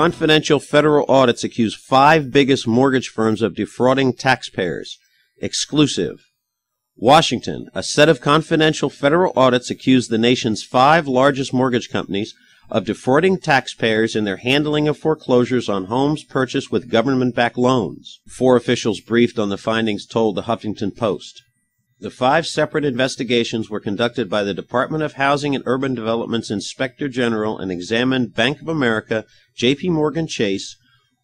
Confidential federal audits accuse 5 biggest mortgage firms of defrauding taxpayers. Exclusive. Washington. A set of confidential federal audits accused the nation's 5 largest mortgage companies of defrauding taxpayers in their handling of foreclosures on homes purchased with government-backed loans. 4 officials briefed on the findings told the Huffington Post. The 5 separate investigations were conducted by the Department of Housing and Urban Development's Inspector General and examined Bank of America, J.P. Morgan Chase,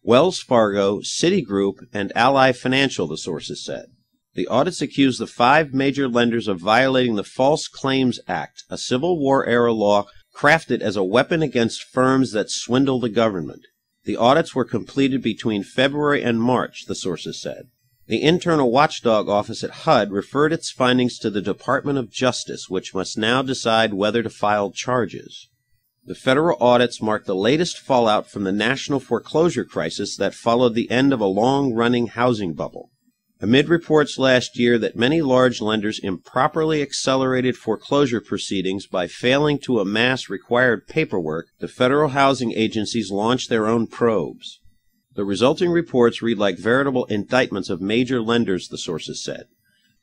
Wells Fargo, Citigroup, and Ally Financial, the sources said. The audits accused the 5 major lenders of violating the False Claims Act, a Civil War-era law crafted as a weapon against firms that swindle the government. The audits were completed between February and March, the sources said. The Internal Watchdog Office at HUD referred its findings to the Department of Justice, which must now decide whether to file charges. The federal audits mark the latest fallout from the national foreclosure crisis that followed the end of a long-running housing bubble. Amid reports last year that many large lenders improperly accelerated foreclosure proceedings by failing to amass required paperwork, the federal housing agencies launched their own probes. The resulting reports read like veritable indictments of major lenders, the sources said.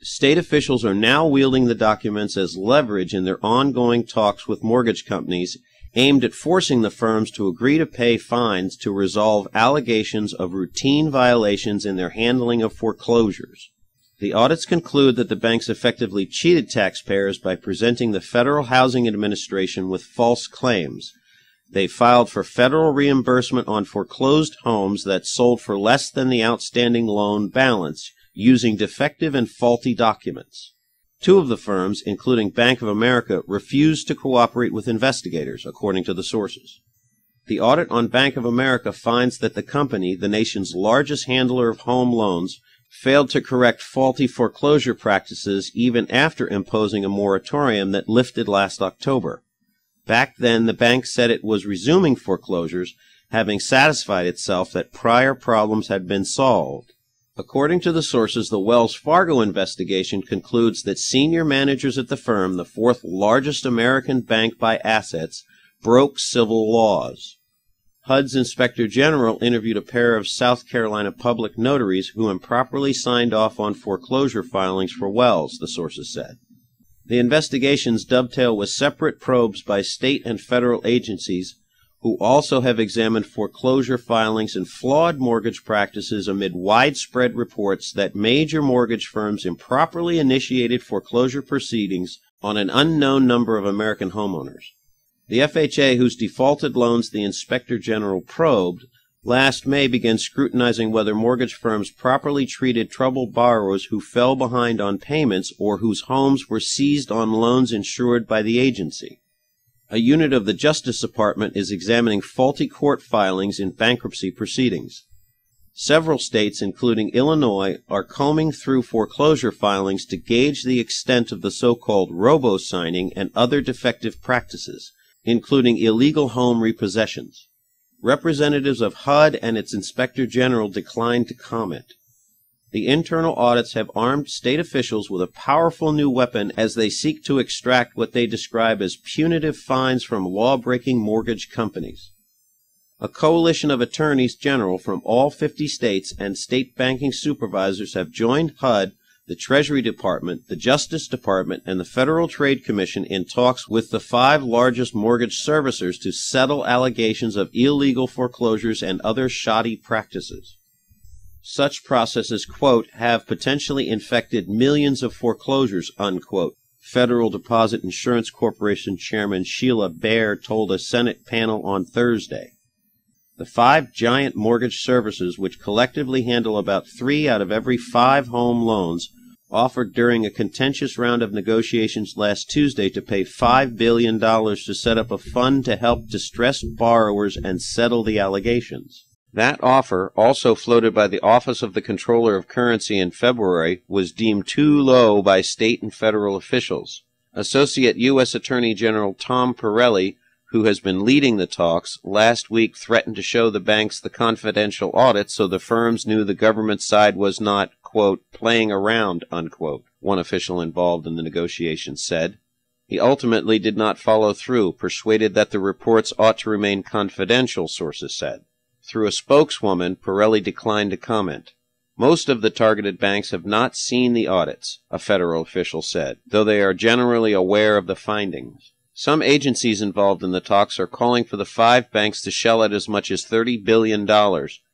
State officials are now wielding the documents as leverage in their ongoing talks with mortgage companies aimed at forcing the firms to agree to pay fines to resolve allegations of routine violations in their handling of foreclosures. The audits conclude that the banks effectively cheated taxpayers by presenting the Federal Housing Administration with false claims. They filed for federal reimbursement on foreclosed homes that sold for less than the outstanding loan balance, using defective and faulty documents. 2 of the firms, including Bank of America, refused to cooperate with investigators, according to the sources. The audit on Bank of America finds that the company, the nation's largest handler of home loans, failed to correct faulty foreclosure practices even after imposing a moratorium that lifted last October. Back then, the bank said it was resuming foreclosures, having satisfied itself that prior problems had been solved. According to the sources, the Wells Fargo investigation concludes that senior managers at the firm, the 4th largest American bank by assets, broke civil laws. HUD's Inspector General interviewed a pair of South Carolina public notaries who improperly signed off on foreclosure filings for Wells, the sources said. The investigations dovetail with separate probes by state and federal agencies who also have examined foreclosure filings and flawed mortgage practices amid widespread reports that major mortgage firms improperly initiated foreclosure proceedings on an unknown number of American homeowners. The FHA, whose defaulted loans the Inspector General probed, last May began scrutinizing whether mortgage firms properly treated troubled borrowers who fell behind on payments or whose homes were seized on loans insured by the agency. A unit of the Justice Department is examining faulty court filings in bankruptcy proceedings. Several states, including Illinois, are combing through foreclosure filings to gauge the extent of the so-called robo-signing and other defective practices, including illegal home repossessions. Representatives of HUD and its Inspector General declined to comment. The internal audits have armed state officials with a powerful new weapon as they seek to extract what they describe as punitive fines from law-breaking mortgage companies. A coalition of attorneys general from all 50 states and state banking supervisors have joined HUD, the Treasury Department, the Justice Department, and the Federal Trade Commission in talks with the 5 largest mortgage servicers to settle allegations of illegal foreclosures and other shoddy practices. Such processes, quote, have potentially infected millions of foreclosures, unquote, Federal Deposit Insurance Corporation Chairman Sheila Bair told a Senate panel on Thursday. The 5 giant mortgage servicers, which collectively handle about 3 out of every 5 home loans, offered during a contentious round of negotiations last Tuesday to pay $5 billion to set up a fund to help distressed borrowers and settle the allegations. That offer, also floated by the Office of the Comptroller of Currency in February, was deemed too low by state and federal officials. Associate U.S. Attorney General Tom Pirelli, who has been leading the talks, last week threatened to show the banks the confidential audit so the firms knew the government side was not, quote, playing around, unquote, one official involved in the negotiations said. He ultimately did not follow through, persuaded that the reports ought to remain confidential, sources said. Through a spokeswoman, Pirelli declined to comment. Most of the targeted banks have not seen the audits, a federal official said, though they are generally aware of the findings. Some agencies involved in the talks are calling for the 5 banks to shell out as much as $30 billion,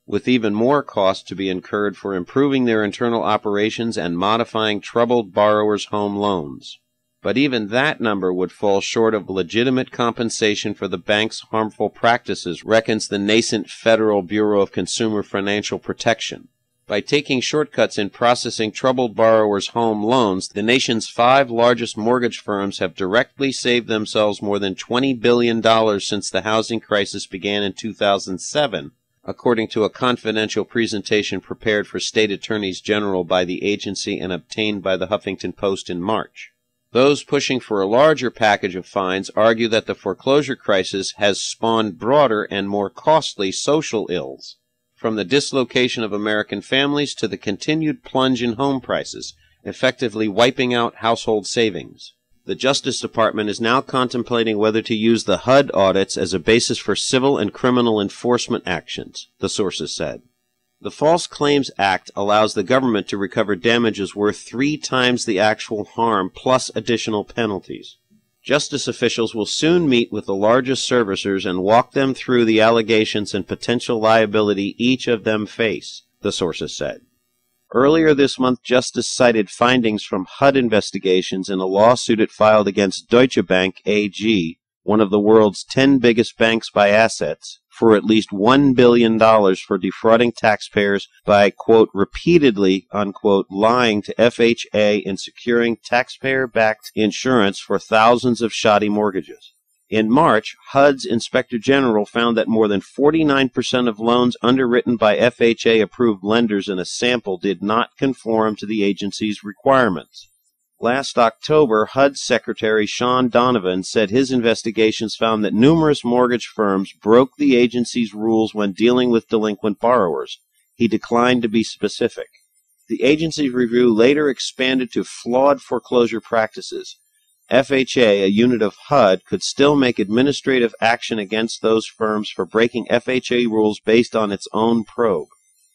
with even more cost to be incurred for improving their internal operations and modifying troubled borrowers' home loans. But even that number would fall short of legitimate compensation for the bank's harmful practices, reckons the nascent Federal Bureau of Consumer Financial Protection. By taking shortcuts in processing troubled borrowers' home loans, the nation's 5 largest mortgage firms have directly saved themselves more than $20 billion since the housing crisis began in 2007, according to a confidential presentation prepared for state attorneys general by the agency and obtained by the Huffington Post in March. Those pushing for a larger package of fines argue that the foreclosure crisis has spawned broader and more costly social ills, from the dislocation of American families to the continued plunge in home prices, effectively wiping out household savings. The Justice Department is now contemplating whether to use the HUD audits as a basis for civil and criminal enforcement actions, the sources said. The False Claims Act allows the government to recover damages worth 3 times the actual harm plus additional penalties. Justice officials will soon meet with the largest servicers and walk them through the allegations and potential liability each of them face, the sources said. Earlier this month, Justice cited findings from HUD investigations in a lawsuit it filed against Deutsche Bank AG, one of the world's 10 biggest banks by assets, for at least $1 billion for defrauding taxpayers by, quote, repeatedly, unquote, lying to FHA in securing taxpayer-backed insurance for thousands of shoddy mortgages. In March, HUD's Inspector General found that more than 49% of loans underwritten by FHA-approved lenders in a sample did not conform to the agency's requirements. Last October, HUD Secretary Sean Donovan said his investigations found that numerous mortgage firms broke the agency's rules when dealing with delinquent borrowers. He declined to be specific. The agency's review later expanded to flawed foreclosure practices. FHA, a unit of HUD, could still make administrative action against those firms for breaking FHA rules based on its own probe.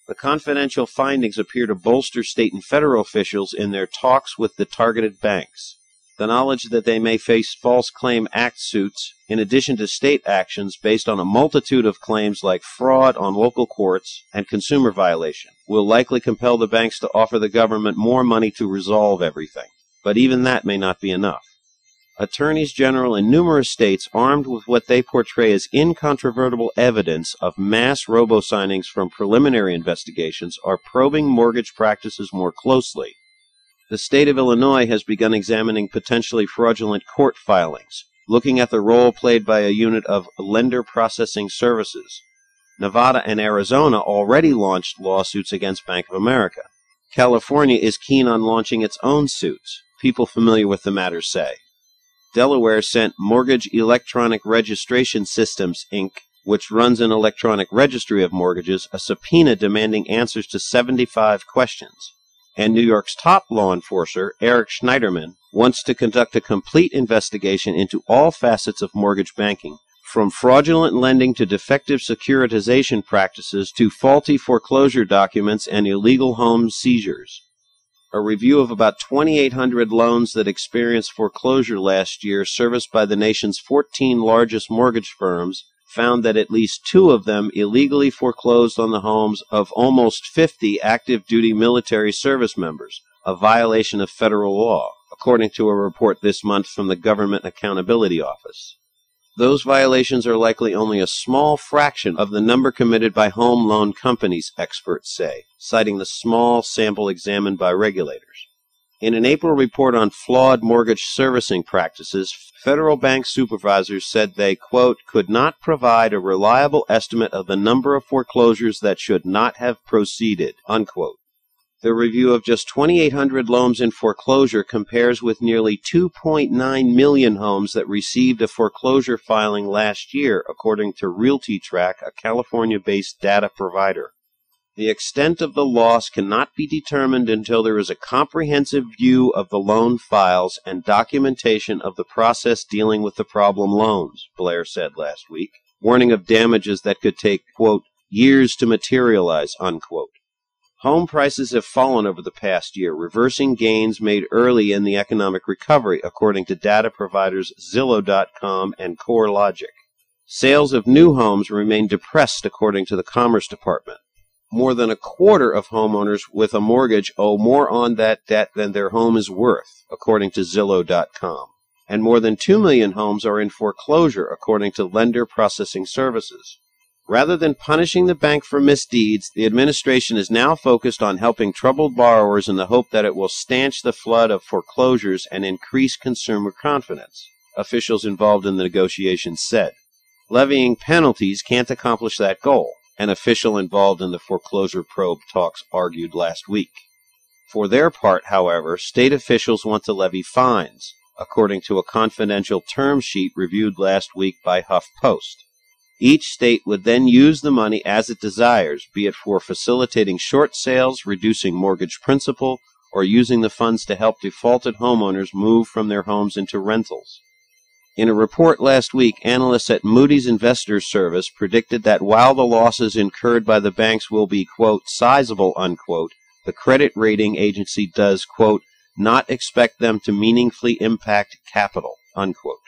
The confidential findings appear to bolster state and federal officials in their talks with the targeted banks. The knowledge that they may face False Claim Act suits, in addition to state actions based on a multitude of claims like fraud on local courts and consumer violation, will likely compel the banks to offer the government more money to resolve everything. But even that may not be enough. Attorneys general in numerous states, armed with what they portray as incontrovertible evidence of mass robo-signings from preliminary investigations, are probing mortgage practices more closely. The state of Illinois has begun examining potentially fraudulent court filings, looking at the role played by a unit of lender processing services. Nevada and Arizona already launched lawsuits against Bank of America. California is keen on launching its own suits, people familiar with the matter say. Delaware sent Mortgage Electronic Registration Systems, Inc., which runs an electronic registry of mortgages, a subpoena demanding answers to 75 questions. And New York's top law enforcer, Eric Schneiderman, wants to conduct a complete investigation into all facets of mortgage banking, from fraudulent lending to defective securitization practices to faulty foreclosure documents and illegal home seizures. A review of about 2,800 loans that experienced foreclosure last year, serviced by the nation's 14 largest mortgage firms, found that at least 2 of them illegally foreclosed on the homes of almost 50 active-duty military service members, a violation of federal law, according to a report this month from the Government Accountability Office. Those violations are likely only a small fraction of the number committed by home loan companies, experts say, citing the small sample examined by regulators. In an April report on flawed mortgage servicing practices, federal bank supervisors said they, quote, could not provide a reliable estimate of the number of foreclosures that should not have proceeded, unquote. The review of just 2,800 loans in foreclosure compares with nearly 2.9 million homes that received a foreclosure filing last year, according to RealtyTrack, a California-based data provider. The extent of the loss cannot be determined until there is a comprehensive view of the loan files and documentation of the process dealing with the problem loans, Blair said last week, warning of damages that could take, quote, years to materialize, unquote. Home prices have fallen over the past year, reversing gains made early in the economic recovery, according to data providers Zillow.com and CoreLogic. Sales of new homes remain depressed, according to the Commerce Department. More than a quarter of homeowners with a mortgage owe more on that debt than their home is worth, according to Zillow.com. And more than 2 million homes are in foreclosure, according to Lender Processing Services. Rather than punishing the bank for misdeeds, the administration is now focused on helping troubled borrowers in the hope that it will stanch the flood of foreclosures and increase consumer confidence, officials involved in the negotiations said. Levying penalties can't accomplish that goal, an official involved in the foreclosure probe talks argued last week. For their part, however, state officials want to levy fines, according to a confidential term sheet reviewed last week by HuffPost. Each state would then use the money as it desires, be it for facilitating short sales, reducing mortgage principal, or using the funds to help defaulted homeowners move from their homes into rentals. In a report last week, analysts at Moody's Investors Service predicted that while the losses incurred by the banks will be, quote, sizable, unquote, the credit rating agency does, quote, not expect them to meaningfully impact capital, unquote.